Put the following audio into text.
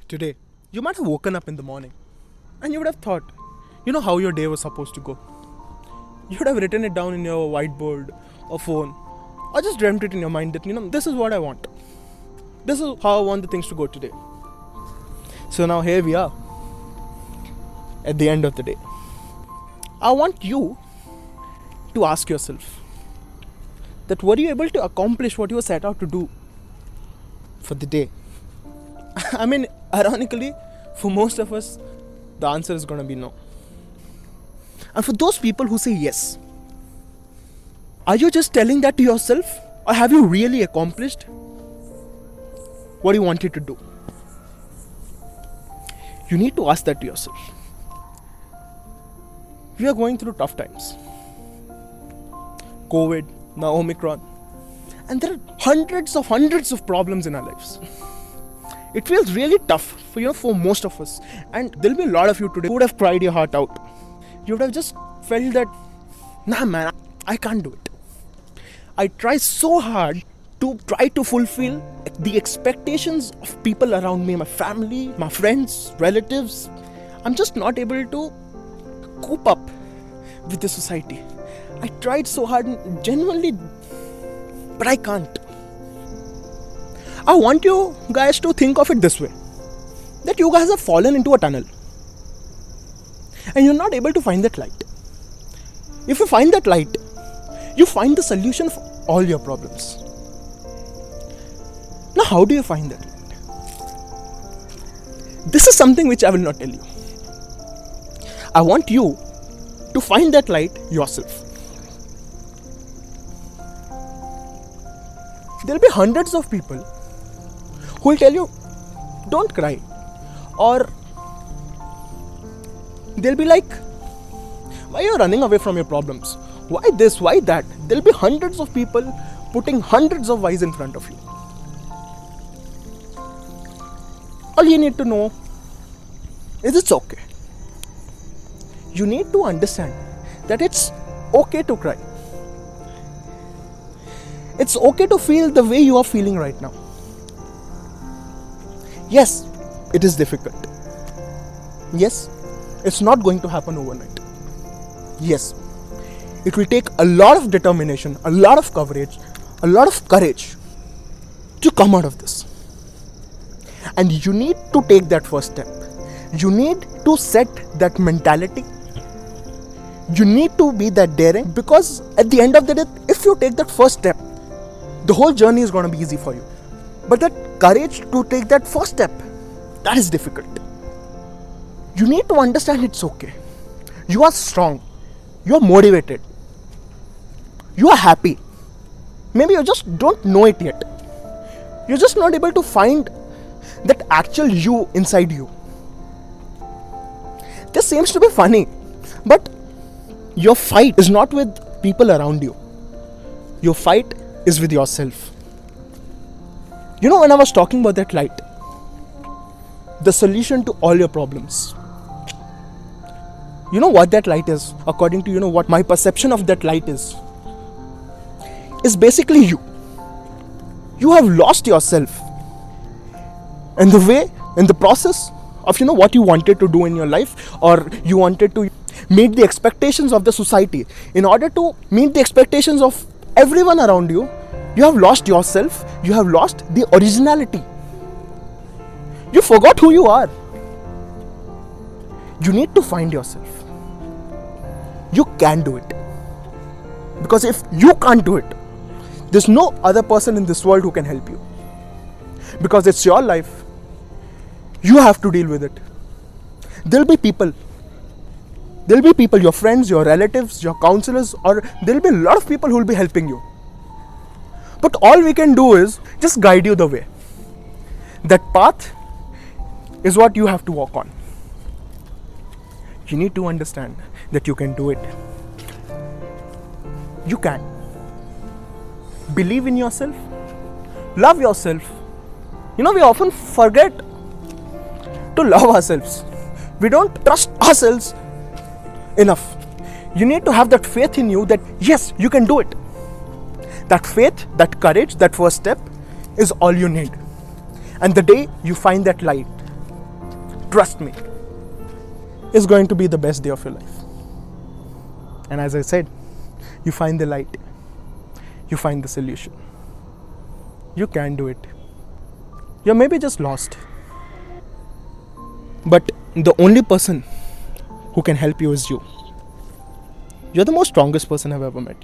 Today, you might have woken up in the morning and you would have thought, how your day was supposed to go. You would have written it down in your whiteboard or phone or just dreamt it in your mind that, this is what I want. This is how I want the things to go today. So now here we are at the end of the day. I want you to ask yourself that were you able to accomplish what you were set out to do for the day? I mean, ironically, for most of us, the answer is going to be no. And for those people who say yes, are you just telling that to yourself? Or have you really accomplished what you wanted to do? You need to ask that to yourself. We are going through tough times. COVID, now Omicron. And there are hundreds of problems in our lives. It feels really tough for most of us. And there'll be a lot of you today who would have cried your heart out. You would have just felt that, nah man, I can't do it. I try so hard to try to fulfill the expectations of people around me, my family, my friends, relatives. I'm just not able to cope up with the society. I tried so hard, genuinely, but I can't. I want you guys to think of it this way, that you guys have fallen into a tunnel and you're not able to find that light. If you find that light, you find the solution for all your problems. Now, how do you find that light? This is something which I will not tell you. I want you to find that light yourself. There'll be hundreds of people who will tell you, don't cry. Or they'll be like, why are you running away from your problems? Why this? Why that? There'll be hundreds of people putting hundreds of whys in front of you. All you need to know is it's okay. You need to understand that it's okay to cry. It's okay to feel the way you are feeling right now. Yes, it is difficult. Yes, it's not going to happen overnight. Yes, it will take a lot of determination, a lot of courage to come out of this. And you need to take that first step. You need to set that mentality. You need to be that daring, because at the end of the day, if you take that first step, the whole journey is going to be easy for you. But that courage to take that first step, that is difficult. You need to understand it's okay. You are strong. You are motivated. You are happy. Maybe you just don't know it yet. You're just not able to find that actual you inside you. This seems to be funny, but your fight is not with people around you. Your fight is with yourself. When I was talking about that light, the solution to all your problems, you know what that light is, according to what my perception of that light is basically you. You have lost yourself in the process of what you wanted to do in your life, or you wanted to meet the expectations of the society. In order to meet the expectations of everyone around you, you have lost yourself. You have lost the originality. You forgot who you are. You need to find yourself. You can do it. Because if you can't do it, there's no other person in this world who can help you. Because it's your life. You have to deal with it. There'll be people, your friends, your relatives, your counselors, or there'll be a lot of people who will be helping you. But all we can do is just guide you the way. That path is what you have to walk on. You need to understand that you can do it. You can. Believe in yourself. Love yourself. We often forget to love ourselves. We don't trust ourselves enough. You need to have that faith in you that yes, you can do it. That faith, that courage, that first step is all you need. And the day you find that light, trust me, is going to be the best day of your life. And as I said, you find the light, you find the solution. You can do it. You're maybe just lost, but the only person who can help you is you. You're the most strongest person I've ever met,